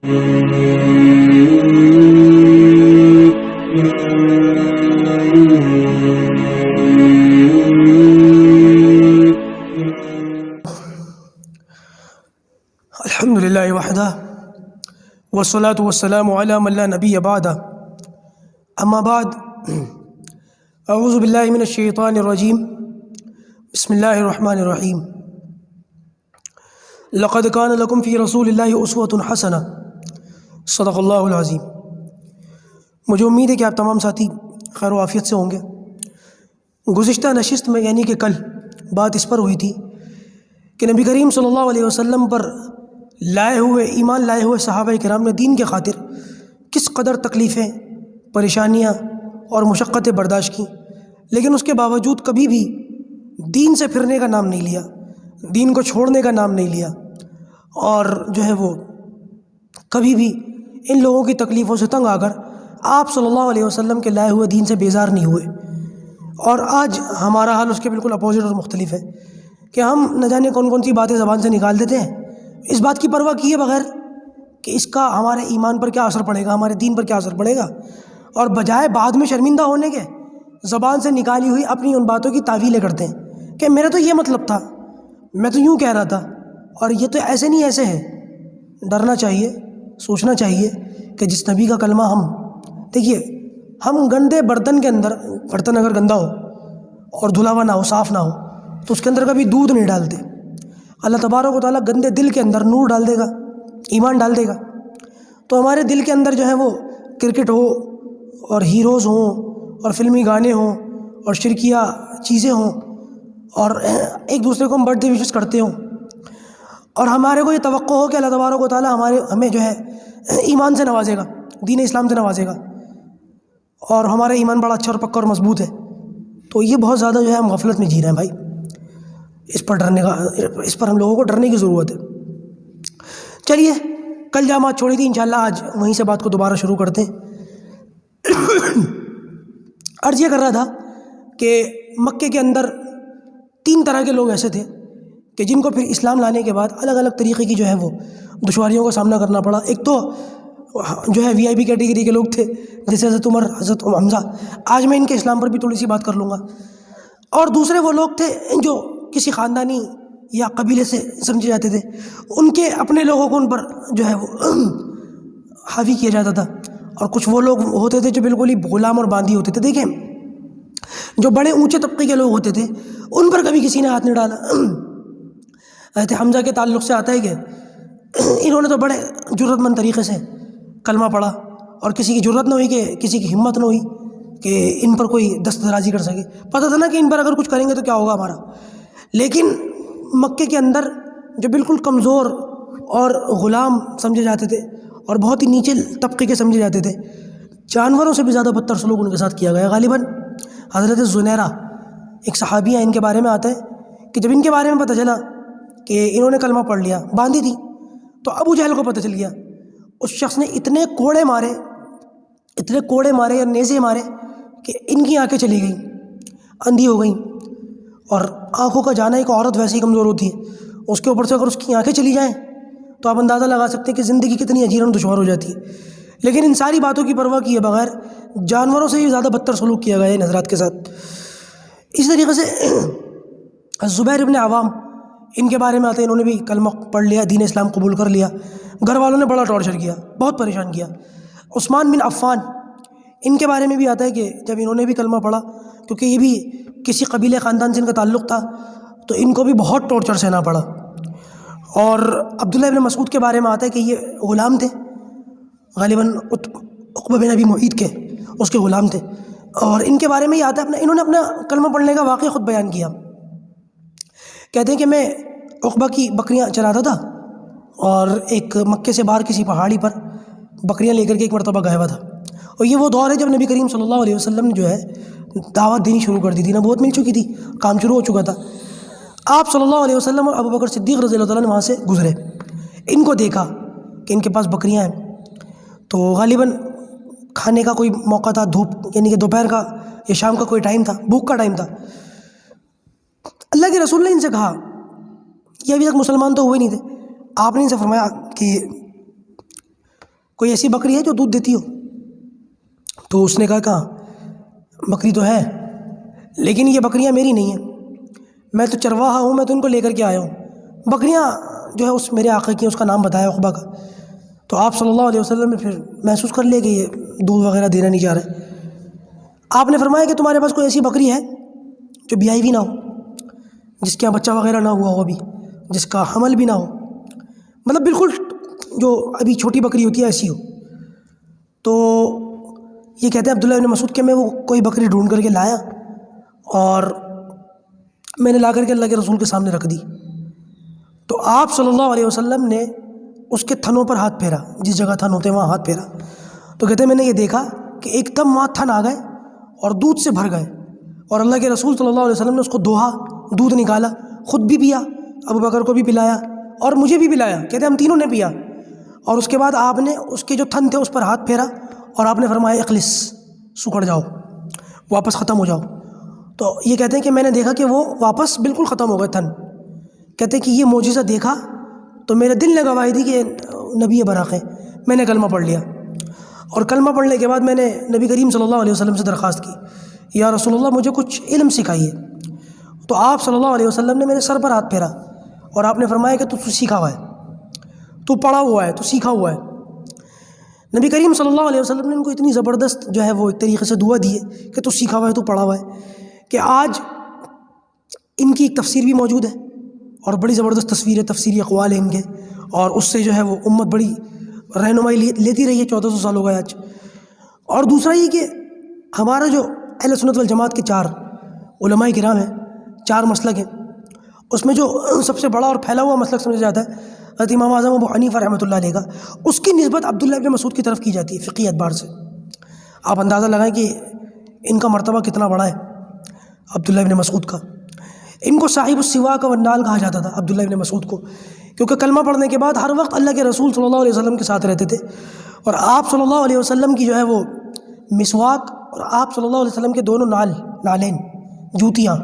الحمدللہ وحدہ والصلاة والسلام علی من لا نبی بعدہ اما بعد اعوذ باللہ من الشیطان الرجیم بسم اللہ الرحمن الرحیم لقد کان لکم فی رسول اللہ اسوۃ حسنہ صدق اللہ العظیم۔ مجھے امید ہے کہ آپ تمام ساتھی خیر و عافیت سے ہوں گے۔ گزشتہ نشست میں یعنی کہ کل بات اس پر ہوئی تھی کہ نبی کریم صلی اللہ علیہ وسلم پر ایمان لائے ہوئے صحابہ کرام نے دین کے خاطر کس قدر تکلیفیں، پریشانیاں اور مشقتیں برداشت کیں، لیکن اس کے باوجود کبھی بھی دین سے پھرنے کا نام نہیں لیا، دین کو چھوڑنے کا نام نہیں لیا، اور جو ہے وہ کبھی بھی ان لوگوں کی تکلیفوں سے تنگ آ کر آپ صلی اللہ علیہ وسلم کے لائے ہوئے دین سے بیزار نہیں ہوئے۔ اور آج ہمارا حال اس کے بالکل اپوزٹ اور مختلف ہے کہ ہم نہ جانے کون کون سی باتیں زبان سے نکال دیتے ہیں اس بات کی پرواہ کیے بغیر کہ اس کا ہمارے ایمان پر کیا اثر پڑے گا، ہمارے دین پر کیا اثر پڑے گا، اور بجائے بعد میں شرمندہ ہونے کے زبان سے نکالی ہوئی اپنی ان باتوں کی تعویلیں کرتے ہیں کہ میرا تو یہ مطلب تھا، میں تو یوں کہہ رہا تھا، اور یہ تو ایسے نہیں ایسے ہے۔ ڈرنا چاہیے، سوچنا چاہیے کہ جس نبی کا کلمہ دیکھیے، ہم گندے برتن کے اندر، برتن اگر گندا ہو اور دھلا ہوا نہ ہو، صاف نہ ہو، تو اس کے اندر کبھی دودھ نہیں ڈالتے۔ اللہ تبارک و تعالیٰ گندے دل کے اندر نور ڈال دے گا، ایمان ڈال دے گا۔ تو ہمارے دل کے اندر جو ہے وہ کرکٹ ہو اور ہیروز ہوں اور فلمی گانے ہوں اور شرکیہ چیزیں ہوں اور ایک دوسرے کو ہم برتھ ڈے وشز کرتے ہوں، اور ہمارے کو یہ توقع ہو کہ اللہ تبارک و تعالیٰ ہمیں جو ہے ایمان سے نوازے گا، دین اسلام سے نوازے گا، اور ہمارا ایمان بڑا اچھا اور پکا اور مضبوط ہے، تو یہ بہت زیادہ جو ہے ہم غفلت میں جی رہے ہیں بھائی۔ اس پر ہم لوگوں کو ڈرنے کی ضرورت ہے۔ چلیے، کل جہاں بات چھوڑی تھی انشاءاللہ آج وہیں سے بات کو دوبارہ شروع کرتے ہیں۔ عرض یہ کر رہا تھا کہ مکے کے اندر 3 طرح کے لوگ ایسے تھے کہ جن کو پھر اسلام لانے کے بعد الگ الگ طریقے کی جو ہے وہ دشواریوں کا سامنا کرنا پڑا۔ ایک تو جو ہے VIP کیٹیگری کے لوگ تھے، جیسے حضرت عمر، حضرت حمزہ، آج میں ان کے اسلام پر بھی تھوڑی سی بات کر لوں گا۔ اور دوسرے وہ لوگ تھے جو کسی خاندانی یا قبیلے سے سمجھے جاتے تھے، ان کے اپنے لوگوں کو ان پر جو ہے وہ حاوی کیا جاتا تھا، اور کچھ وہ لوگ ہوتے تھے جو بالکل ہی غلام اور باندھی ہوتے تھے۔ دیکھیں، جو بڑے اونچے طبقے کے لوگ ہوتے تھے ان پر کبھی کسی نے ہاتھ نہیں ڈالا۔ حضرت حمزہ کے تعلق سے آتا ہے کہ انہوں نے تو بڑے جرت مند طریقے سے کلمہ پڑھا، اور کسی کی جرت نہ ہوئی، کہ کسی کی ہمت نہ ہوئی کہ ان پر کوئی دست درازی کر سکے۔ پتہ تھا نا کہ ان پر اگر کچھ کریں گے تو کیا ہوگا ہمارا۔ لیکن مکے کے اندر جو بالکل کمزور اور غلام سمجھے جاتے تھے اور بہت ہی نیچے طبقے کے سمجھے جاتے تھے، جانوروں سے بھی زیادہ بدتر سلوک ان کے ساتھ کیا گیا۔ غالباً حضرت زنیرہ ایک صحابیہ، ان کے بارے میں آتا ہے کہ جب ان کے بارے میں پتہ چلا کہ انہوں نے کلمہ پڑھ لیا، باندھی تھی، تو ابو جہل کو پتہ چل گیا۔ اس شخص نے اتنے کوڑے مارے یا نیزے مارے کہ ان کی آنکھیں چلی گئیں، اندھی ہو گئیں، اور آنکھوں کا جانا، ایک عورت ویسے ہی کمزور ہوتی ہے، اس کے اوپر سے اگر اس کی آنکھیں چلی جائیں تو آپ اندازہ لگا سکتے ہیں کہ زندگی کتنی عجیب اور دشوار ہو جاتی ہے۔ لیکن ان ساری باتوں کی پرواہ کیے بغیر جانوروں سے بھی زیادہ بدتر سلوک کیا گیا ہے ان حضرات کے ساتھ۔ اس طریقے سے زبیر ابن عوام، ان کے بارے میں آتے ہیں، انہوں نے بھی کلمہ پڑھ لیا، دین اسلام قبول کر لیا، گھر والوں نے بڑا ٹارچر کیا، بہت پریشان کیا۔ عثمان بن عفان، ان کے بارے میں بھی آتا ہے کہ جب انہوں نے بھی کلمہ پڑھا، کیونکہ یہ بھی کسی قبیلے خاندان سے ان کا تعلق تھا، تو ان کو بھی بہت ٹارچر سہنا پڑا۔ اور عبداللہ ابن مسعود کے بارے میں آتا ہے کہ یہ غلام تھے، غالباً عقبہ بن ابی معیط کے، اس کے غلام تھے، اور ان کے بارے میں یہ آتا ہے انہوں نے اپنا کلمہ پڑھنے کا واقعہ خود بیان کیا۔ کہتے ہیں کہ میں عقبہ کی بکریاں چراتا تھا، اور ایک مکے سے باہر کسی پہاڑی پر بکریاں لے کر کے ایک مرتبہ گیا ہوا تھا، اور یہ وہ دور ہے جب نبی کریم صلی اللہ علیہ وسلم نے جو ہے دعوت دینی شروع کر دی تھی، نبوت مل چکی تھی، کام شروع ہو چکا تھا۔ آپ صلی اللہ علیہ وسلم اور ابو بکر صدیق رضی اللہ تعالیٰ نے وہاں سے گزرے، ان کو دیکھا کہ ان کے پاس بکریاں ہیں، تو غالباً کھانے کا کوئی موقع تھا، دھوپ یعنی کہ دوپہر کا یا شام کا کوئی ٹائم تھا، بھوک کا ٹائم تھا۔ اللہ کے رسول نے ان سے کہا، یہ ابھی تک مسلمان تو ہوئے نہیں تھے، آپ نے ان سے فرمایا کہ کوئی ایسی بکری ہے جو دودھ دیتی ہو؟ تو اس نے کہا بکری تو ہے، لیکن یہ بکریاں میری نہیں ہیں، میں تو چرواہا ہوں، میں تو ان کو لے کر کے آیا ہوں۔ بکریاں جو ہے اس میرے آقا کی، اس کا نام بتایا عقبہ کا۔ تو آپ صلی اللہ علیہ وسلم نے پھر محسوس کر لیا کہ یہ دودھ وغیرہ دینا نہیں چاہ رہے۔ آپ نے فرمایا کہ تمہارے پاس کوئی ایسی بکری ہے جو بیائی بھی نہ ہو، جس کے یہاں بچہ وغیرہ نہ ہوا ہو ابھی، جس کا حمل بھی نہ ہو، مطلب بالکل جو ابھی چھوٹی بکری ہوتی ہے ایسی ہو؟ تو یہ کہتے ہیں عبداللہ ابن مسعود کہ میں وہ کوئی بکری ڈھونڈ کر کے لایا اور میں نے لا کر کے اللہ کے رسول کے سامنے رکھ دی۔ تو آپ صلی اللہ علیہ وسلم نے اس کے تھنوں پر ہاتھ پھیرا، جس جگہ تھن ہوتے ہیں وہاں ہاتھ پھیرا۔ تو کہتے ہیں میں نے یہ دیکھا کہ ایک دم وہاں تھن آ گئے اور دودھ سے بھر گئے، اور اللہ کے رسول صلی اللہ علیہ وسلم نے اس کو دوہا، دودھ نکالا، خود بھی پیا، ابو بکر کو بھی پلایا اور مجھے بھی پلایا۔ کہتے ہیں ہم تینوں نے پیا، اور اس کے بعد آپ نے اس کے جو تھن تھے اس پر ہاتھ پھیرا اور آپ نے فرمایا اخلص، سکڑ جاؤ، واپس ختم ہو جاؤ۔ تو یہ کہتے ہیں کہ میں نے دیکھا کہ وہ واپس بالکل ختم ہو گئے تھن۔ کہتے ہیں کہ یہ معجزہ دیکھا تو میرے دل نے گواہی دی کہ نبی برحق ہے۔ میں نے کلمہ پڑھ لیا، اور کلمہ پڑھنے کے بعد میں نے نبی کریم صلی اللہ علیہ وسلم سے درخواست کی، یا رسول اللہ مجھے کچھ علم سکھائیے۔ تو آپ صلی اللہ علیہ وسلم نے میرے سر پر ہاتھ پھیرا اور آپ نے فرمایا کہ تو سیکھا ہوا ہے، تو پڑھا ہوا ہے، تو سیکھا ہوا ہے۔ نبی کریم صلی اللہ علیہ وسلم نے ان کو اتنی زبردست جو ہے وہ ایک طریقے سے دعا دی ہے کہ تو سیکھا ہوا ہے، تو پڑھا ہوا ہے، کہ آج ان کی ایک تفسیر بھی موجود ہے اور بڑی زبردست تصویر ہے، تفسیری اقوال ہیں ان کے، اور اس سے جو ہے وہ امت بڑی رہنمائی لیتی رہی ہے، 1400 سال ہو گئے آج۔ اور دوسرا یہ کہ ہمارا جو اہل سنت والجماعت کے 4 علماء کرام ہیں، 4 مسلک ہیں، اس میں جو سب سے بڑا اور پھیلا ہوا مسلک سمجھا جاتا ہے حضرت امام اعظم ابو حنیفہ رحمۃ اللہ علیہ کا، اس کی نسبت عبداللہ ابن مسعود کی طرف کی جاتی ہے فقہی اعتبار سے۔ آپ اندازہ لگائیں کہ ان کا مرتبہ کتنا بڑا ہے عبداللہ ابن مسعود کا۔ ان کو صاحب السواک والنال کہا جاتا تھا، عبداللہ ابن مسعود کو، کیونکہ کلمہ پڑھنے کے بعد ہر وقت اللہ کے رسول صلی اللہ علیہ وسلم کے ساتھ رہتے تھے، اور آپ صلی اللہ علیہ وسلم کی جو ہے وہ مسواک اور آپ صلی اللہ علیہ وسلم کے دونوں نالین، جوتیاں،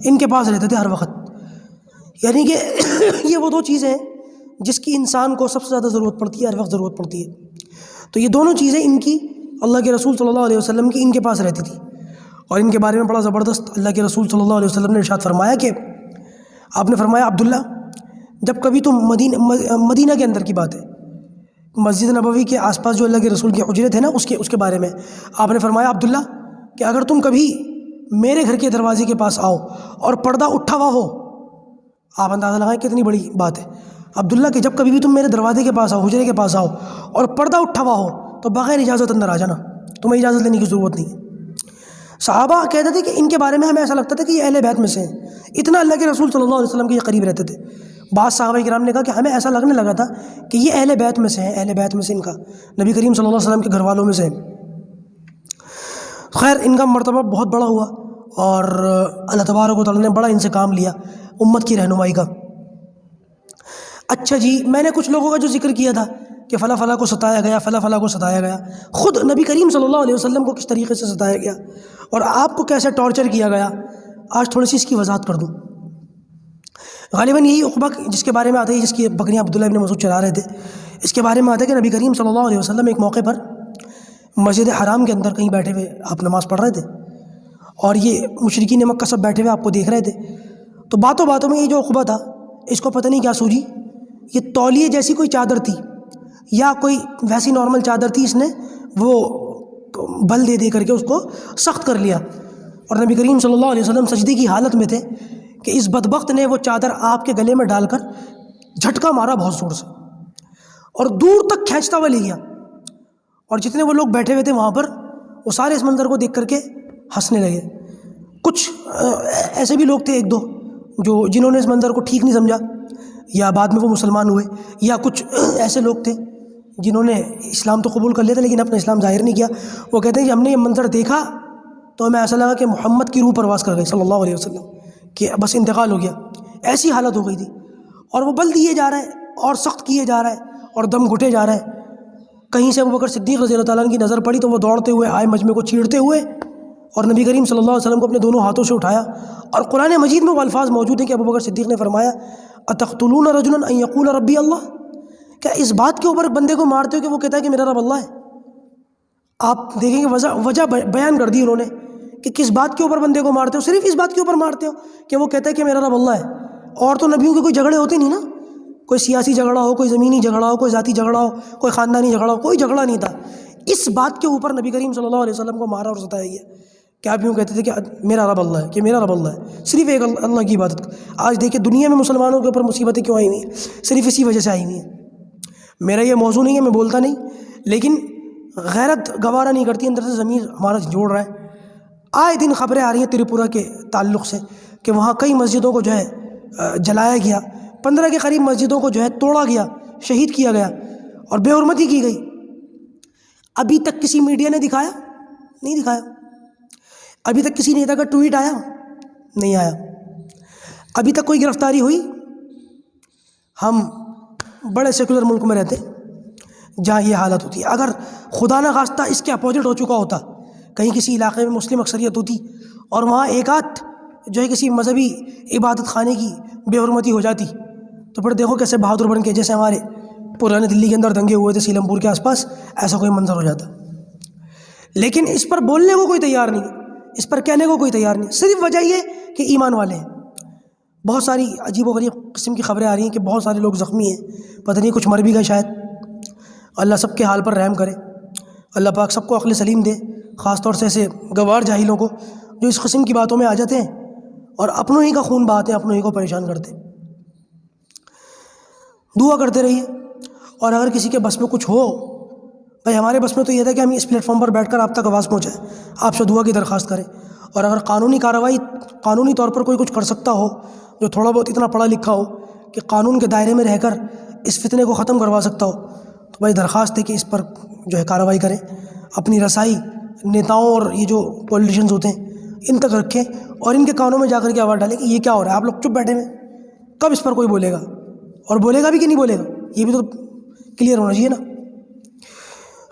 ان کے پاس رہتے تھے ہر وقت۔ یعنی کہ یہ وہ 2 چیزیں ہیں جس کی انسان کو سب سے زیادہ ضرورت پڑتی ہے، ہر وقت ضرورت پڑتی ہے۔ تو یہ دونوں چیزیں ان کی، اللہ کے رسول صلی اللہ علیہ وسلم کی، ان کے پاس رہتی تھی۔ اور ان کے بارے میں بڑا زبردست اللہ کے رسول صلی اللہ علیہ وسلم نے ارشاد فرمایا کہ آپ نے فرمایا عبداللہ جب کبھی تم مدینہ کے اندر کی بات ہے، مسجد نبوی کے آس پاس جو اللہ کے رسول کے حجرے تھے نا، اس کے بارے میں آپ نے فرمایا عبداللہ کہ اگر تم کبھی میرے گھر کے دروازے کے پاس آؤ اور پردہ اٹھا ہوا ہو، آپ اندازہ لگائیں کتنی بڑی بات ہے، عبداللہ کہ جب کبھی بھی تم میرے دروازے کے پاس آؤ، حجرے کے پاس آؤ اور پردہ اٹھا ہوا ہو تو بغیر اجازت اندر آ جانا، تمہیں اجازت لینے کی ضرورت نہیں ہے۔ صحابہ کہتے تھے کہ ان کے بارے میں ہمیں ایسا لگتا تھا کہ یہ اہل بیت میں سے ہیں، اتنا اللہ کے رسول صلی اللہ علیہ وسلم کے یہ قریب رہتے تھے۔ بعض صحابہ کرام نے کہا کہ ہمیں ایسا لگنے لگا تھا کہ یہ اہل بیت میں سے ہیں، اہل بیت میں سے ان کا، نبی کریم صلی اللہ علیہ وسلم کے گھر والوں میں سے ہیں۔ خیر ان کا مرتبہ بہت بڑا ہوا اور اللہ تبارک و تعالیٰ نے بڑا ان سے کام لیا امت کی رہنمائی کا۔ اچھا جی، میں نے کچھ لوگوں کا جو ذکر کیا تھا کہ فلاں فلاں کو ستایا گیا، فلاں فلاں کو ستایا گیا، خود نبی کریم صلی اللہ علیہ وسلم کو کس طریقے سے ستایا گیا اور آپ کو کیسے ٹارچر کیا گیا، آج تھوڑی سی اس کی وضاحت کر دوں۔ غالباً یہی عقبہ جس کے بارے میں آتا ہے، جس کی بکریاں عبداللہ ابن مسعود چلا رہے تھے، اس کے بارے میں آتا ہے کہ نبی کریم صلی اللہ علیہ وسلم ایک موقع پر مسجد حرام کے اندر کہیں بیٹھے ہوئے آپ نماز پڑھ رہے تھے، اور یہ مشرکین مکہ سب بیٹھے ہوئے آپ کو دیکھ رہے تھے۔ تو باتوں باتوں میں یہ جو عقبہ تھا، اس کو پتہ نہیں کیا سوجی، یہ تولیے جیسی کوئی چادر تھی یا کوئی ویسی نارمل چادر تھی، اس نے وہ بل دے کر کے اس کو سخت کر لیا، اور نبی کریم صلی اللہ علیہ وسلم سجدے کی حالت میں تھے کہ اس بدبخت نے وہ چادر آپ کے گلے میں ڈال کر جھٹکا مارا بہت زور سے، اور دور تک کھینچتا ہوا لے گیا، اور جتنے وہ لوگ بیٹھے ہوئے تھے وہاں پر، وہ سارے اس منظر کو دیکھ کر کے ہنسنے لگے۔ کچھ ایسے بھی لوگ تھے 1-2 جنہوں نے اس منظر کو ٹھیک نہیں سمجھا، یا بعد میں وہ مسلمان ہوئے، یا کچھ ایسے لوگ تھے جنہوں نے اسلام تو قبول کر لیا تھا لیکن اپنا اسلام ظاہر نہیں کیا۔ وہ کہتے ہیں کہ ہم نے یہ منظر دیکھا تو ہمیں ایسا لگا کہ محمد کی روح پرواز کر گئی صلی اللہ علیہ وسلم، کہ بس انتقال ہو گیا، ایسی حالت ہو گئی تھی، اور وہ بل دیے جا رہا ہے اور سخت کیے جا رہا ہے اور دم گھٹے جا رہا ہے۔ کہیں سے ابوبکر صدیق رضی اللہ تعالیٰ عنہ کی نظر پڑی تو وہ دوڑتے ہوئے آئے مجمع کو چیرتے ہوئے، اور نبی کریم صلی اللہ علیہ وسلم کو اپنے دونوں ہاتھوں سے اٹھایا، اور قرآن مجید میں وہ الفاظ موجود ہیں کہ ابوبکر صدیق نے فرمایا اتقتلون رجلا ان یقول ربی اللہ، کیا اس بات کے اوپر بندے کو مارتے ہو کہ وہ کہتا ہے کہ میرا رب اللہ ہے؟ آپ دیکھیں گے وجہ بیان کر دی انہوں نے کہ کس بات کے اوپر بندے کو مارتے ہو. صرف اس بات کے اوپر مارتے ہو کہ وہ کہتا ہے کہ میرا رب اللہ ہے. اور تو نبیوں کے کوئی جھگڑے ہوتے نہیں نا، کوئی سیاسی جھگڑا ہو، کوئی زمینی جھگڑا ہو، کوئی ذاتی جھگڑا ہو، کوئی خاندانی جھگڑا ہو، کوئی جھگڑا نہیں تھا. اس بات کے اوپر نبی کریم صلی اللہ علیہ وسلم کو مارا اور ستایا گیا کہ آپ یوں کہتے تھے کہ میرا رب اللہ ہے، کہ میرا رب اللہ ہے. صرف ایک اللہ کی عبادت. آج دیکھیں دنیا میں مسلمانوں کے اوپر مصیبتیں کیوں آئی ہوئی ہیں؟ صرف اسی وجہ سے آئی ہوئی ہیں. میرا یہ موضوع نہیں ہے، میں بولتا نہیں، لیکن غیرت گوارا نہیں کرتی، اندر سے ضمیر ہمارا جوڑ رہا ہے. آئے دن خبریں آ رہی ہیں تریپورہ کے تعلق سے کہ وہاں کئی مسجدوں کو جو ہے جلایا گیا، 15 کے قریب مسجدوں کو جو ہے توڑا گیا، شہید کیا گیا اور بے حرمتی کی گئی. ابھی تک کسی میڈیا نے دکھایا؟ نہیں دکھایا. ابھی تک کسی نیتا کا ٹویٹ آیا؟ نہیں آیا. ابھی تک کوئی گرفتاری ہوئی؟ ہم بڑے سیکولر ملک میں رہتے جہاں یہ حالت ہوتی ہے. اگر خدا نہ خواستہ اس کے اپوزٹ ہو چکا ہوتا، کہیں کسی علاقے میں مسلم اکثریت ہوتی اور وہاں ایک آدھ جو ہے کسی مذہبی عبادت خانے کی بے حرمتی ہو جاتی، تو پھر دیکھو کیسے بہادر بن کے، جیسے ہمارے پرانے دلی کے اندر دنگے ہوئے تھے سیلم پور کے آس پاس، ایسا کوئی منظر ہو جاتا. لیکن اس پر بولنے کو کوئی تیار نہیں، اس پر کہنے کو کوئی تیار نہیں. صرف وجہ یہ کہ ایمان والے ہیں. بہت ساری عجیب و غریب قسم کی خبریں آ رہی ہیں کہ بہت سارے لوگ زخمی ہیں، پتہ نہیں کچھ مر بھی گئے شاید. اللہ سب کے حال پر رحم کرے، اللہ پاک سب کو عقل سلیم دے، خاص طور سے ایسے گوار جاہلوں کو جو اس قسم کی باتوں میں آ جاتے ہیں اور اپنوں ہی کا خون بہاتے ہیں، اپنوں ہی کو پریشان کرتے ہیں. دعا کرتے رہیے. اور اگر کسی کے بس میں کچھ ہو، بھائی ہمارے بس میں تو یہ تھا کہ ہم اس پلیٹ فارم پر بیٹھ کر آپ تک آواز پہنچائیں، آپ سے دعا کی درخواست کریں. اور اگر قانونی کارروائی، قانونی طور پر کوئی کچھ کر سکتا ہو، جو تھوڑا بہت اتنا پڑھا لکھا ہو کہ قانون کے دائرے میں رہ کر اس فتنے کو ختم کروا سکتا ہو، تو بھائی درخواست ہے کہ اس پر جو ہے کارروائی کریں. اپنی رسائی نیتاؤں اور یہ جو پولیٹیشنز ہوتے ہیں ان تک رکھیں اور ان کے کانوں میں جا کر کے آواز ڈالیں کہ یہ کیا ہو رہا ہے. آپ لوگ چپ بیٹھے ہوئے، کب اس پر کوئی بولے گا؟ اور بولے گا بھی کہ نہیں بولے گا، یہ بھی تو کلیئر ہونا چاہیے نا.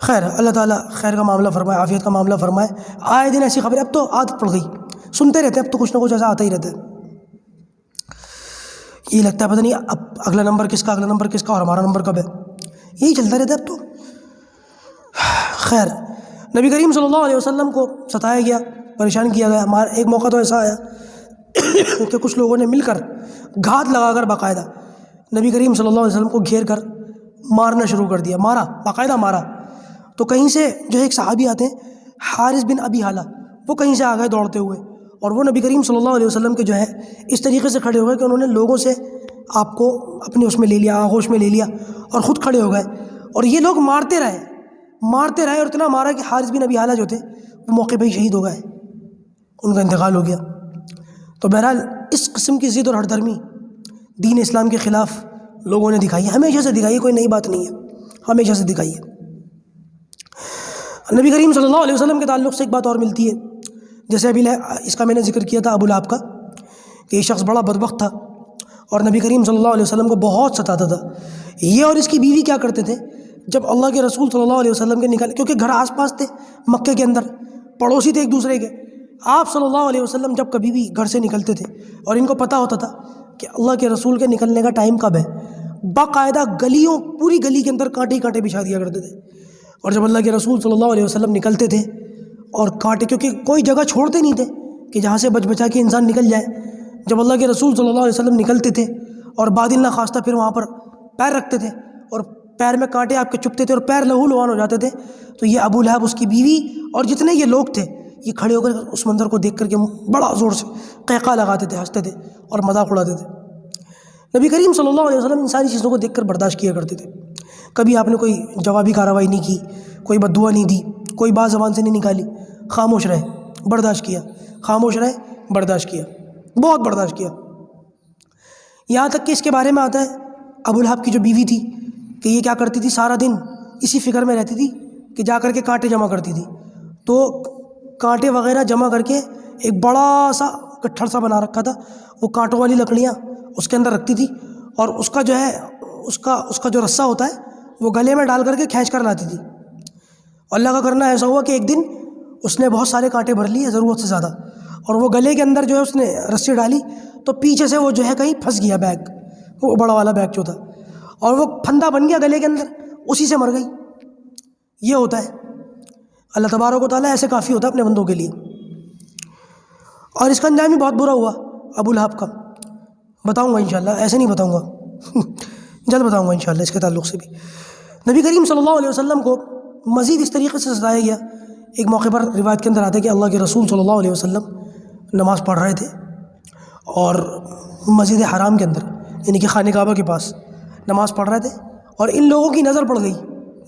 خیر، اللہ تعالیٰ خیر کا معاملہ فرمائے، عافیت کا معاملہ فرمائے. آئے دن ایسی خبریں، اب تو عادت پڑ گئی، سنتے رہتے ہیں، اب تو کچھ نہ کچھ ایسا آتا ہی رہتا ہے. یہ لگتا ہے پتہ نہیں اب اگلا نمبر کس کا، اگلا نمبر کس کا، اور ہمارا نمبر کب ہے، یہی چلتا رہتا ہے اب تو. خیر، نبی کریم صلی اللہ علیہ وسلم کو ستایا گیا، پریشان کیا گیا. ایک موقع تو ایسا آیا کہ کچھ لوگوں نے مل کر گھات لگا کر باقاعدہ نبی کریم صلی اللہ علیہ وسلم کو گھیر کر مارنا شروع کر دیا. مارا، باقاعدہ مارا. تو کہیں سے جو ایک صحابی آتے ہیں حارث بن ابی حالہ، وہ کہیں سے آ گئے دوڑتے ہوئے، اور وہ نبی کریم صلی اللہ علیہ وسلم کے جو ہے اس طریقے سے کھڑے ہو گئے کہ انہوں نے لوگوں سے آپ کو اپنے اس میں لے لیا، آغوش میں لے لیا اور خود کھڑے ہو گئے. اور یہ لوگ مارتے رہے اور اتنا مارا کہ حارث بن ابی حالہ جو تھے وہ موقع پہ ہی شہید ہو گئے، ان کا انتقال ہو گیا. تو بہرحال اس قسم کی ضد اور ہٹ دھرمی دین اسلام کے خلاف لوگوں نے دکھائی ہے، ہمیشہ سے دکھائی ہے، کوئی نئی بات نہیں ہے، ہمیشہ سے دکھائی ہے. نبی کریم صلی اللہ علیہ وسلم کے تعلق سے ایک بات اور ملتی ہے، جیسے ابھی اس کا میں نے ذکر کیا تھا ابو لہب کا، کہ یہ شخص بڑا بدبخت تھا اور نبی کریم صلی اللہ علیہ وسلم کو بہت ستاتا تھا. یہ اور اس کی بیوی کیا کرتے تھے، جب اللہ کے رسول صلی اللہ علیہ وسلم کے نکل، کیونکہ گھر آس پاس تھے مکے کے اندر، پڑوسی تھے ایک دوسرے کے، آپ صلی اللہ علیہ وسلم جب کبھی بھی گھر سے نکلتے تھے اور ان کو پتہ ہوتا تھا کہ اللہ کے رسول کے نکلنے کا ٹائم کب ہے، باقاعدہ گلیوں، پوری گلی کے اندر کانٹے ہی کانٹے بچھا دیا کرتے تھے. اور جب اللہ کے رسول صلی اللہ علیہ وسلم نکلتے تھے اور کانٹے، کیونکہ کوئی جگہ چھوڑتے نہیں تھے کہ جہاں سے بچ بچا کے انسان نکل جائے، جب اللہ کے رسول صلی اللہ علیہ وسلم نکلتے تھے اور بادل نہ خواستہ پھر وہاں پر پیر رکھتے تھے اور پیر میں کانٹے آپ کے چبھتے تھے اور پیر لہو لہان ہو جاتے تھے، تو یہ ابو لہب، اس کی بیوی اور جتنے یہ لوگ تھے، یہ کھڑے ہو کر اس منظر کو دیکھ کر کے بڑا زور سے قہقہ لگاتے تھے، ہنستے تھے اور مذاق اڑاتے تھے. نبی کریم صلی اللہ علیہ وسلم ان ساری چیزوں کو دیکھ کر برداشت کیا کرتے تھے. کبھی آپ نے کوئی جوابی کارروائی نہیں کی، کوئی بد دعا نہیں دی، کوئی بات زبان سے نہیں نکالی، خاموش رہے، برداشت کیا، خاموش رہے، برداشت کیا، بہت برداشت کیا. یہاں تک کہ اس کے بارے میں آتا ہے ابو لہب کی جو بیوی تھی کہ یہ کیا کرتی تھی، سارا دن اسی فکر میں رہتی تھی کہ جا کر کے کانٹے جمع کرتی تھی. تو کانٹے وغیرہ جمع کر کے ایک بڑا سا گٹھڑ سا بنا رکھا تھا، وہ کانٹوں والی لکڑیاں اس کے اندر رکھتی تھی اور اس کا جو ہے اس کا جو رسہ ہوتا ہے وہ گلے میں ڈال کر کے کھینچ کر لاتی تھی. اللہ کا کرنا ایسا ہوا کہ ایک دن اس نے بہت سارے کانٹے بھر لیے ضرورت سے زیادہ، اور وہ گلے کے اندر جو ہے اس نے رسی ڈالی تو پیچھے سے وہ جو ہے کہیں پھنس گیا بیگ، وہ بڑا والا بیگ جو تھا، اور وہ پھندا بن گیا گلے کے اندر، اسی سے مر گئی۔ یہ ہوتا ہے، اللہ تبارک و تعالیٰ ایسے کافی ہوتا ہے اپنے بندوں کے لیے۔ اور اس کا انجام بھی بہت برا ہوا ابو لہب کا، بتاؤں گا انشاءاللہ، ایسے نہیں بتاؤں گا جلد بتاؤں گا انشاءاللہ اس کے تعلق سے بھی۔ نبی کریم صلی اللہ علیہ وسلم کو مزید اس طریقے سے ستایا گیا۔ ایک موقع پر روایت کے اندر آتا ہے کہ اللہ کے رسول صلی اللہ علیہ وسلم نماز پڑھ رہے تھے اور مسجد حرام کے اندر، یعنی کہ خانہ کعبہ کے پاس نماز پڑھ رہے تھے، اور ان لوگوں کی نظر پڑ گئی۔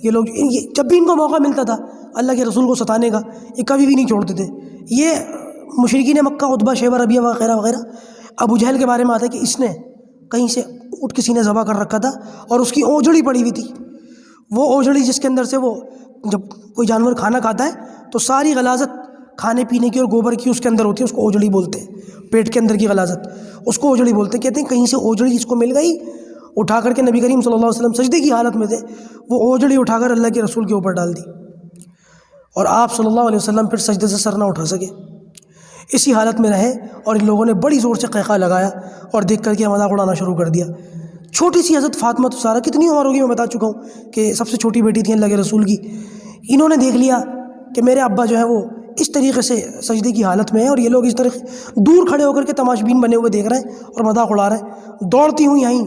یہ لوگ جب بھی ان کو موقع ملتا تھا اللہ کے رسول کو ستانے کا، یہ کبھی بھی نہیں چھوڑتے تھے۔ یہ مشرکین مکہ، عتبہ، شیبہ، ربیہ وغیرہ وغیرہ، ابو جہل کے بارے میں آتا ہے کہ اس نے کہیں سے اونٹ کسی نے ذبح کر رکھا تھا اور اس کی اوجڑی پڑی ہوئی تھی۔ وہ اوجڑی جس کے اندر سے وہ جب کوئی جانور کھانا کھاتا ہے تو ساری غلاظت کھانے پینے کی اور گوبر کی اس کے اندر ہوتی ہے، اس کو اوجڑی بولتے ہیں۔ پیٹ کے اندر کی غلاظت اس کو اوجڑی بولتے ہیں۔ کہتے ہیں کہیں سے اوجڑی جس کو مل گئی، اٹھا کر کے نبی کریم صلی اللہ علیہ وسلم سجدے کی حالت میں تھے، وہ اوجڑی اٹھا کر اللہ کے رسول کے اوپر ڈال دی، اور آپ صلی اللہ علیہ وسلم پھر سجدے سے سر نہ اٹھا سکے، اسی حالت میں رہے۔ اور ان لوگوں نے بڑی زور سے قہقہ لگایا اور دیکھ کر کے مذاق اڑانا شروع کر دیا۔ چھوٹی سی حضرت فاطمہ سارا، کتنی عمر ہوگی میں بتا چکا ہوں کہ سب سے چھوٹی بیٹی تھی اللہ کے رسول کی، انہوں نے دیکھ لیا کہ میرے ابا جو ہے وہ اس طریقے سے سجدے کی حالت میں ہیں اور یہ لوگ اس طرح دور کھڑے ہو کر کے تماشبین بنے ہوئے دیکھ رہے ہیں اور مذاق اڑا رہے ہیں۔ دوڑتی ہوئی آئیں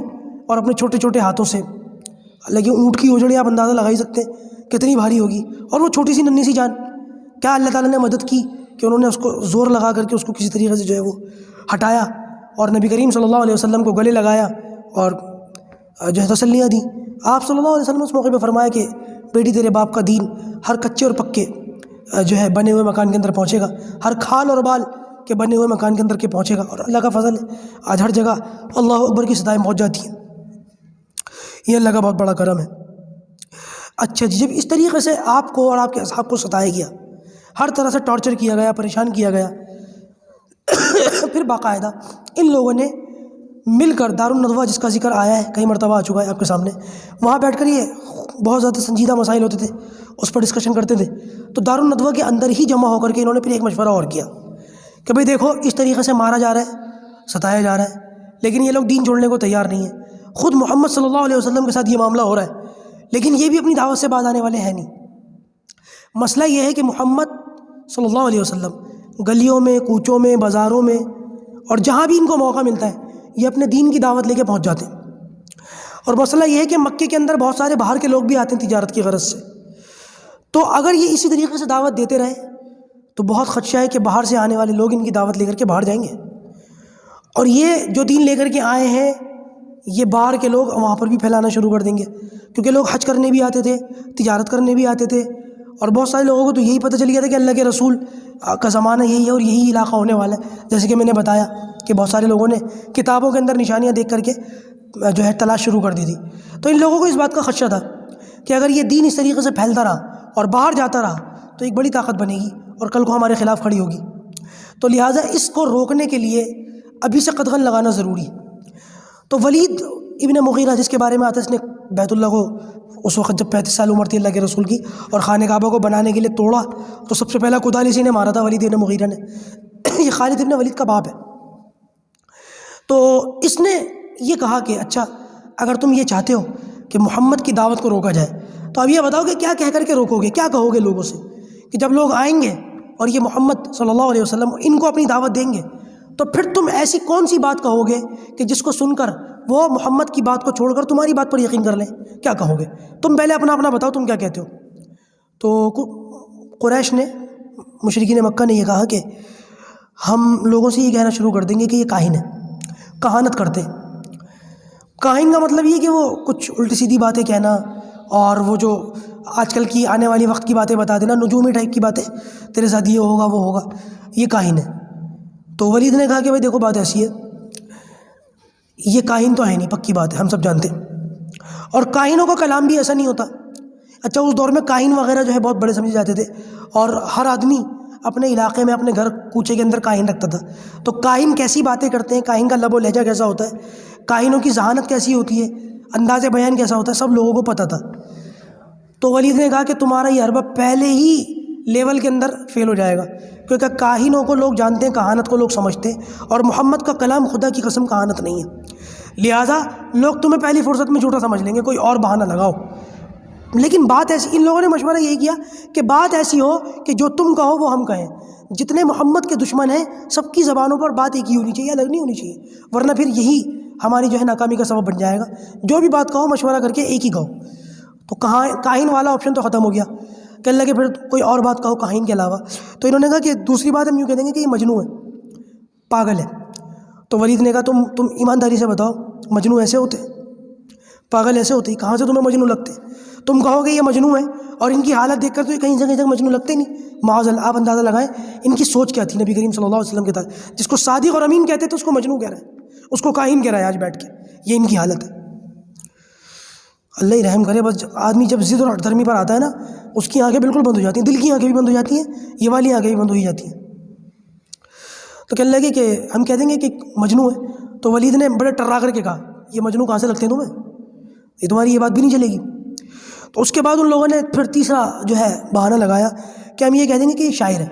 اور اپنے چھوٹے چھوٹے ہاتھوں سے، حالانکہ اونٹ کی اوجڑی آپ اندازہ لگا ہی سکتے ہیں کتنی بھاری ہوگی، اور وہ چھوٹی سی ننھی سی جان، کیا اللہ تعالیٰ نے مدد کی کہ انہوں نے اس کو زور لگا کر کے اس کو کسی طریقے سے جو ہے وہ ہٹایا، اور نبی کریم صلی اللہ علیہ وسلم کو گلے لگایا اور جو ہے تسلیاں دیں۔ آپ صلی اللہ علیہ وسلم اس موقع پہ فرمایا کہ بیٹی تیرے باپ کا دین ہر کچے اور پکے جو ہے بنے ہوئے مکان کے اندر پہنچے گا، ہر کھال اور بال کے بنے ہوئے مکان کے اندر کے پہنچے گا، اور اللہ کا فضل ہے آج ہر جگہ اللہ اکبر کی صدائیں پہنچ جاتی ہیں، یہ اللہ کا بہت بڑا کرم ہے۔ اچھا جی، جب اس طریقے سے آپ کو اور آپ کے اصحاب کو ستایا گیا، ہر طرح سے ٹارچر کیا گیا، پریشان کیا گیا، پھر باقاعدہ ان لوگوں نے مل کر دارالندوہ، جس کا ذکر آیا ہے کئی مرتبہ آ چکا ہے آپ کے سامنے، وہاں بیٹھ کر یہ بہت زیادہ سنجیدہ مسائل ہوتے تھے، اس پر ڈسکشن کرتے تھے۔ تو دارالندوہ کے اندر ہی جمع ہو کر کے انہوں نے پھر ایک مشورہ اور کیا کہ بھئی دیکھو اس طریقے سے مارا جا رہا ہے، ستایا جا رہا ہے، لیکن یہ لوگ دین چھوڑنے کو تیار نہیں ہیں۔ خود محمد صلی اللہ علیہ وسلم کے ساتھ یہ معاملہ ہو رہا ہے، لیکن یہ بھی اپنی دعوت سے باز آنے والے ہیں نہیں۔ مسئلہ یہ ہے کہ محمد صلی اللہ علیہ وسلم گلیوں میں، کوچوں میں، بازاروں میں اور جہاں بھی ان کو موقع ملتا ہے یہ اپنے دین کی دعوت لے کے پہنچ جاتے ہیں، اور مسئلہ یہ ہے کہ مکے کے اندر بہت سارے باہر کے لوگ بھی آتے ہیں تجارت کی غرض سے، تو اگر یہ اسی طریقے سے دعوت دیتے رہے تو بہت خدشہ ہے کہ باہر سے آنے والے لوگ ان کی دعوت لے کر کے باہر جائیں گے، اور یہ جو دین لے کر کے آئے ہیں یہ باہر کے لوگ وہاں پر بھی پھیلانا شروع کر دیں گے، کیونکہ لوگ حج کرنے بھی آتے تھے، تجارت کرنے بھی آتے تھے، اور بہت سارے لوگوں کو تو یہی پتہ چل گیا تھا کہ اللہ کے رسول کا زمانہ یہی ہے اور یہی علاقہ ہونے والا ہے، جیسے کہ میں نے بتایا کہ بہت سارے لوگوں نے کتابوں کے اندر نشانیاں دیکھ کر کے جو ہے تلاش شروع کر دی تھی۔ تو ان لوگوں کو اس بات کا خدشہ تھا کہ اگر یہ دین اس طریقے سے پھیلتا رہا اور باہر جاتا رہا تو ایک بڑی طاقت بنے گی اور کل کو ہمارے خلاف کھڑی ہوگی، تو لہٰذا اس کو روکنے کے لیے ابھی سے قدغن لگانا ضروری ہے۔ تو ولید ابن مغیرہ، جس کے بارے میں آتا ہے، اس نے بیت اللہ کو اس وقت جب 35 سال عمر تھی اللہ کے رسول کی اور خانہ کعبہ کو بنانے کے لیے توڑا، تو سب سے پہلا کدال اسی نے مارا تھا، ولید ابن مغیرہ نے۔ یہ خالد ابن ولید کا باپ ہے۔ تو اس نے یہ کہا کہ اچھا اگر تم یہ چاہتے ہو کہ محمد کی دعوت کو روکا جائے تو اب یہ بتاؤ کہ کیا کہہ کر کے روکو گے، کیا کہو گے لوگوں سے کہ جب لوگ آئیں گے اور یہ محمد صلی اللہ علیہ وسلم ان کو اپنی دعوت دیں گے تو پھر تم ایسی کون سی بات کہو گے کہ جس کو سن کر وہ محمد کی بات کو چھوڑ کر تمہاری بات پر یقین کر لیں؟ کیا کہو گے تم؟ پہلے اپنا بتاؤ تم کیا کہتے ہو۔ تو قریش نے، مشرکین مکہ نے یہ کہا کہ ہم لوگوں سے یہ کہنا شروع کر دیں گے کہ یہ کاہن ہے، کہانت کرتے ہیں۔ کاہن کا مطلب یہ کہ وہ کچھ الٹی سیدھی باتیں کہنا اور وہ جو آج کل کی آنے والی وقت کی باتیں بتا دینا، نجومی ٹائپ کی باتیں، تیرے ساتھ یہ ہوگا وہ ہوگا، یہ کاہن ہے۔ تو ولید نے کہا کہ بھائی دیکھو بات ایسی ہے، یہ کاہن تو ہے نہیں، پکی بات ہے، ہم سب جانتے ہیں، اور کاہنوں کا کلام بھی ایسا نہیں ہوتا۔ اچھا اس دور میں کاہن وغیرہ جو ہے بہت بڑے سمجھے جاتے تھے، اور ہر آدمی اپنے علاقے میں اپنے گھر کوچے کے اندر کاہن رکھتا تھا۔ تو کاہن کیسی باتیں کرتے ہیں، کاہن کا لب و لہجہ کیسا ہوتا ہے، کاہنوں کی ذہانت کیسی ہوتی ہے، انداز بیان کیسا ہوتا ہے، سب لوگوں کو پتہ تھا۔ تو ولید نے کہا کہ تمہارا یہ حربہ پہلے ہی لیول کے اندر فیل ہو جائے گا، کیونکہ کاہنوں کو لوگ جانتے ہیں، کہانت کو لوگ سمجھتے ہیں، اور محمد کا کلام خدا کی قسم کہانت نہیں ہے۔ لہٰذا لوگ تمہیں پہلی فرصت میں جھوٹا سمجھ لیں گے، کوئی اور بہانہ لگاؤ۔ لیکن بات ایسی، ان لوگوں نے مشورہ یہی کیا کہ بات ایسی ہو کہ جو تم کہو وہ ہم کہیں۔ جتنے محمد کے دشمن ہیں سب کی زبانوں پر بات ایک ہی ہونی چاہیے، الگ نہیں ہونی چاہیے، ورنہ پھر یہی ہماری جو ہے ناکامی کا سبب بن جائے گا۔ جو بھی بات کہو مشورہ کر کے ایک ہی کہو۔ تو کاہن والا آپشن تو ختم ہو گیا، کہنے لگے پھر کوئی اور بات کہو کاہن کے علاوہ۔ تو انہوں نے کہا کہ دوسری بات ہم یوں کہہ دیں گے کہ یہ مجنون ہے، پاگل ہے۔ تو ولید نے کہا تم ایمانداری سے بتاؤ، مجنون ایسے ہوتے، پاگل ایسے ہوتے، کہاں سے تمہیں مجنون لگتے؟ تم کہو گے یہ مجنون ہے اور ان کی حالت دیکھ کر تو کہیں جگہ مجنون لگتے نہیں۔ معاذ اللہ، آپ اندازہ لگائیں ان کی سوچ کیا تھی نبی کریم صلی اللہ علیہ وسلم کے ساتھ۔ جس کو صادق اور امین کہتے تھے اس کو مجنون کہہ رہے ہیں، اس کو کاہن کہہ رہا ہے آج بیٹھ کے۔ یہ ان کی حالت ہے۔ اللہ ہی رحم کرے، بس آدمی جب ضد اور ہٹ دھرمی پر آتا ہے نا، اس کی آنکھیں بالکل بند ہو جاتی ہیں، دل کی آنکھیں بھی بند ہو جاتی ہیں، یہ والی آنکھیں بھی بند ہو ہی جاتی ہیں۔ تو کہنے لگے کہ ہم کہہ دیں گے کہ مجنون ہے۔ تو ولید نے بڑے ٹرا کر کے کہا یہ مجنون کہاں سے لگتے ہیں تمہیں، یہ تمہاری یہ بات بھی نہیں چلے گی۔ تو اس کے بعد ان لوگوں نے پھر تیسرا جو ہے بہانہ لگایا کہ ہم یہ کہہ دیں گے کہ یہ شاعر ہے،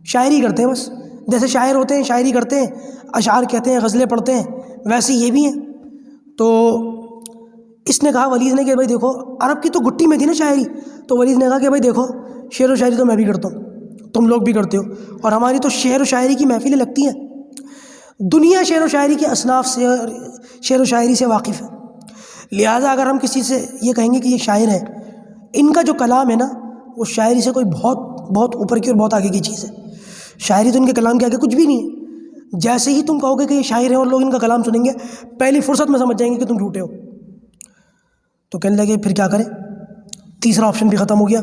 شاعری کرتے ہیں، بس جیسے شاعر ہوتے ہیں شاعری کرتے ہیں، اشعار کہتے ہیں، غزلیں پڑھتے ہیں، ویسے یہ بھی ہیں۔ تو اس نے کہا ولید نے کہ بھائی دیکھو، عرب کی تو گٹی میں تھی نا شاعری، تو ولید نے کہا کہ بھائی دیکھو شعر و شاعری تو میں بھی کرتا ہوں، تم لوگ بھی کرتے ہو، اور ہماری تو شعر و شاعری کی محفلیں لگتی ہیں، دنیا شعر و شاعری کے اصناف سے اور شعر و شاعری سے واقف ہے۔ لہٰذا اگر ہم کسی سے یہ کہیں گے کہ یہ شاعر ہے، ان کا جو کلام ہے نا وہ شاعری سے کوئی بہت بہت اوپر کی اور بہت آگے کی چیز ہے۔ شاعری تو ان کے کلام کے آگے کچھ بھی نہیں ہے۔ جیسے ہی تم کہو گے کہ یہ شاعر ہے اور لوگ ان کا کلام سنیں گے، پہلی فرصت میں سمجھ جائیں گے کہ تم جھوٹے ہو۔ تو کہنے لگے پھر کیا کریں، تیسرا آپشن بھی ختم ہو گیا،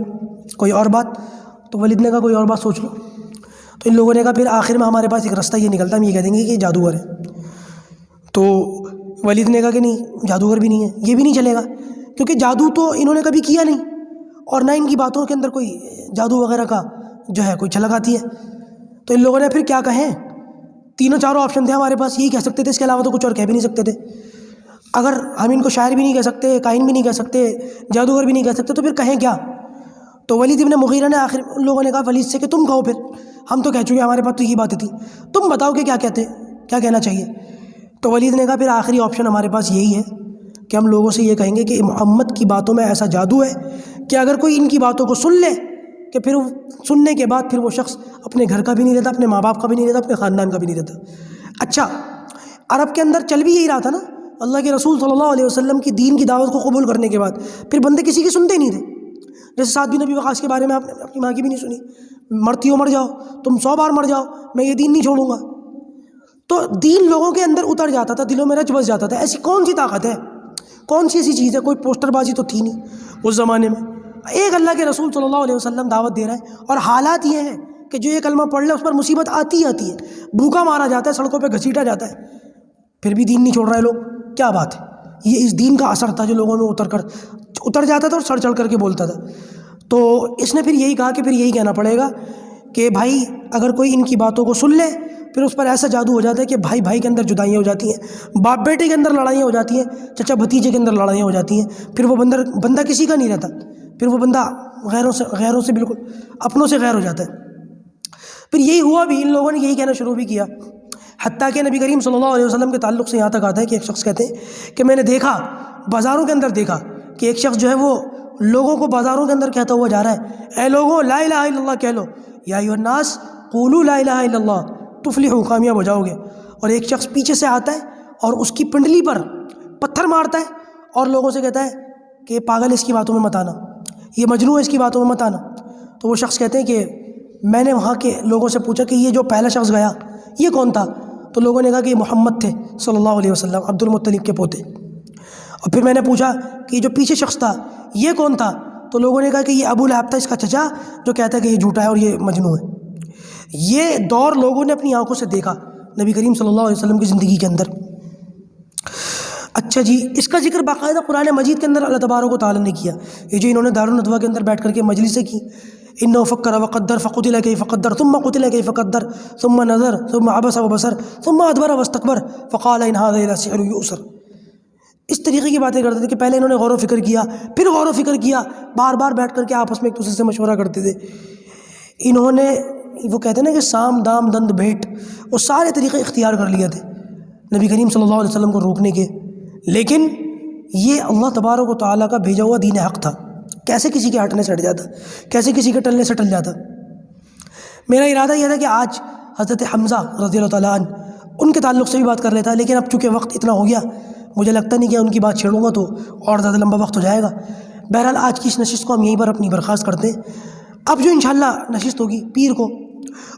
کوئی اور بات؟ تو ولید نے کہا کوئی اور بات سوچ لو۔ تو ان لوگوں نے کہا پھر آخر میں ہمارے پاس ایک رستہ یہ نکلتا ہے، ہم یہ کہہ دیں گے کہ یہ جادوگر ہے۔ تو ولید نے کہا کہ نہیں، جادوگر بھی نہیں ہے، یہ بھی نہیں چلے گا، کیونکہ جادو تو انہوں نے کبھی کیا نہیں، اور نہ ان کی باتوں کے اندر کوئی جادو وغیرہ کا جو ہے کوئی چھلک آتی ہے۔ تو ان لوگوں نے پھر کیا کہیں، تینوں چاروں آپشن تھے ہمارے پاس، یہی کہہ سکتے تھے، اس کے علاوہ تو کچھ اور کہہ بھی نہیں سکتے تھے۔ اگر ہم ان کو شاعر بھی نہیں کہہ سکتے، کاہن بھی نہیں کہہ سکتے، جادوگر بھی نہیں کہہ سکتے، تو پھر کہیں کیا؟ تو ولید ابن مغیرہ نے آخر ان لوگوں نے کہا ولید سے کہ تم کہو، پھر ہم تو کہہ چکے، ہمارے پاس تو یہ باتیں تھیں، تم بتاؤ کہ کیا کہتے، کیا کہنا چاہیے۔ تو ولید نے کہا پھر آخری آپشن ہمارے پاس یہی ہے کہ ہم لوگوں سے یہ کہیں گے کہ محمد کی باتوں میں ایسا جادو ہے کہ اگر کوئی ان کی باتوں کو سن لے کہ پھر سننے کے بعد پھر وہ شخص اپنے گھر کا بھی نہیں رہتا، اپنے ماں باپ کا بھی نہیں رہتا، اپنے خاندان کا بھی نہیں رہتا۔ اچھا، عرب کے اندر چل بھی یہی رہا تھا نا، اللہ کے رسول صلی اللہ علیہ وسلم کی دین کی دعوت کو قبول کرنے کے بعد پھر بندے کسی کی سنتے نہیں تھے۔ جیسے سعد بن ابی وقاص کے بارے میں آپ نے اپنی ماں کی بھی نہیں سنی، مرتی ہو مر جاؤ، تم 100 بار مر جاؤ، میں یہ دین نہیں چھوڑوں گا۔ تو دین لوگوں کے اندر اتر جاتا تھا، دلوں میں رچ بس جاتا تھا۔ ایسی کون سی طاقت ہے، کون سی ایسی چیز ہے؟ کوئی پوسٹر بازی تو تھی نہیں اس زمانے میں۔ ایک اللہ کے رسول صلی اللہ علیہ وسلم دعوت دے رہا ہے، اور حالات یہ ہیں کہ جو یہ کلمہ پڑھ لے اس پر مصیبت آتی ہی آتی ہے، بھوکا مارا جاتا ہے، سڑکوں پہ گھسیٹا جاتا ہے، پھر بھی دین نہیں چھوڑ رہے لوگ۔ کیا بات ہے؟ یہ اس دین کا اثر تھا جو لوگوں میں اتر جاتا تھا اور سر چڑھ کر کے بولتا تھا۔ تو اس نے پھر یہی کہا کہ پھر یہی کہنا پڑے گا کہ بھائی اگر کوئی ان کی باتوں کو سن لے پھر اس پر ایسا جادو ہو جاتا ہے کہ بھائی بھائی کے اندر جدائیاں ہو جاتی ہیں، باپ بیٹے کے اندر لڑائیاں ہو جاتی ہیں، چچا بھتیجے کے اندر لڑائیاں ہو جاتی ہیں، پھر وہ بندہ کسی کا نہیں رہتا، پھر وہ بندہ غیروں سے بالکل اپنوں سے غیر ہو جاتا ہے۔ پھر یہی ہوا بھی، ان لوگوں نے یہی کہنا شروع بھی کیا، حتیٰ کہ نبی کریم صلی اللہ علیہ وسلم کے تعلق سے یہاں تک آتا ہے کہ ایک شخص کہتے ہیں کہ میں نے دیکھا، بازاروں کے اندر دیکھا کہ ایک شخص جو ہے وہ لوگوں کو بازاروں کے اندر کہتا ہوا جا رہا ہے، اے لوگوں لا الہ الا اللہ کہہ لو، یا ایھا الناس قولوا لا الہ الا اللہ تفلحوا، کامیاب ہو جاؤ گے۔ اور ایک شخص پیچھے سے آتا ہے اور اس کی پنڈلی پر پتھر مارتا ہے اور لوگوں سے کہتا ہے کہ یہ پاگل، اس کی باتوں میں مت آنا، یہ مجنون، اس کی باتوں میں مت آنا۔ تو وہ شخص کہتے ہیں کہ میں نے وہاں کے لوگوں سے پوچھا کہ یہ جو پہلا شخص گیا یہ کون تھا؟ تو لوگوں نے کہا کہ یہ محمد تھے صلی اللہ علیہ وسلم، عبد المطلب کے پوتے۔ اور پھر میں نے پوچھا کہ یہ جو پیچھے شخص تھا یہ کون تھا؟ تو لوگوں نے کہا کہ یہ ابو لہب تھا، اس کا چچا، جو کہتا ہے کہ یہ جھوٹا ہے اور یہ مجنون ہے۔ یہ دور لوگوں نے اپنی آنکھوں سے دیکھا نبی کریم صلی اللہ علیہ وسلم کی زندگی کے اندر۔ اچھا جی، اس کا ذکر باقاعدہ قرآن مجید کے اندر اللہ تبارک و تعالیٰ نے کیا۔ یہ جو انہوں نے دارالندوہ کے اندر بیٹھ کر کے مجلسیں کی، انہ فکر وقدر فقتل کیف قدر ثم قتل کیف قدر ثم نظر ثم عبس وبصر ثم ادبر واستکبر فقال ان هذا الا سحر یؤثر، اس طریقے کی باتیں کرتے تھے کہ پہلے انہوں نے غور و فکر کیا، پھر غور و فکر کیا، بار بار بیٹھ کر کے آپس میں ایک دوسرے سے مشورہ کرتے تھے۔ انہوں نے، وہ کہتے ہیں نا کہ سام دام دند بھیٹ، وہ سارے طریقے اختیار کر لیے تھے نبی کریم صلی اللہ علیہ وسلم کو روکنے کے، لیکن یہ اللہ تبارک و تعالیٰ کا بھیجا ہوا دین حق تھا. کیسے کسی کے ہٹنے سے ہٹ جاتا، کیسے کسی کے ٹلنے سے ٹل جاتا. میرا ارادہ یہ تھا کہ آج حضرت حمزہ رضی اللہ تعالیٰ عنہ ان کے تعلق سے بھی بات کر لیتا، لیکن اب چونکہ وقت اتنا ہو گیا مجھے لگتا نہیں کہ ان کی بات چھیڑوں گا تو اور زیادہ لمبا وقت ہو جائے گا. بہرحال آج کی اس نشست کو ہم یہیں پر اپنی برخاست کرتے ہیں. اب جو انشاءاللہ نشست ہوگی پیر کو،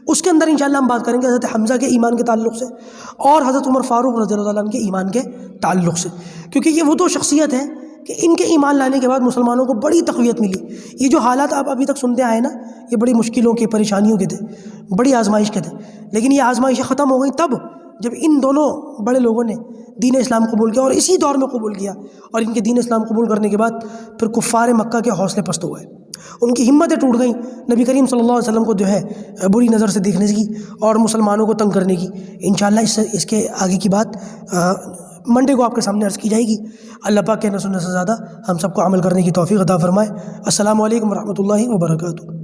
اس کے اندر انشاءاللہ ہم بات کریں گے حضرت حمزہ کے ایمان کے تعلق سے اور حضرت عمر فاروق رضی اللہ تعالیٰ عنہ کے ایمان کے تعلق سے، کیونکہ یہ وہ دو شخصیت ہیں کہ ان کے ایمان لانے کے بعد مسلمانوں کو بڑی تقویت ملی. یہ جو حالات آپ ابھی تک سنتے آئے نا، یہ بڑی مشکلوں کے، پریشانیوں کے تھے، بڑی آزمائش کے تھے، لیکن یہ آزمائشیں ختم ہو گئیں تب جب ان دونوں بڑے لوگوں نے دین اسلام قبول کیا، اور اسی دور میں قبول کیا. اور ان کے دین اسلام قبول کرنے کے بعد پھر کفار مکہ کے حوصلے پست ہوئے، ان کی ہمتیں ٹوٹ گئیں نبی کریم صلی اللہ علیہ وسلم کو جو ہے بری نظر سے دیکھنے کی اور مسلمانوں کو تنگ کرنے کی. انشاءاللہ اس کے آگے کی بات منڈے کو آپ کے سامنے عرض کی جائے گی. اللہ پاک کے نہ سننے سے زیادہ ہم سب کو عمل کرنے کی توفیق عطا فرمائے. السلام علیکم ورحمۃ اللہ وبرکاتہ.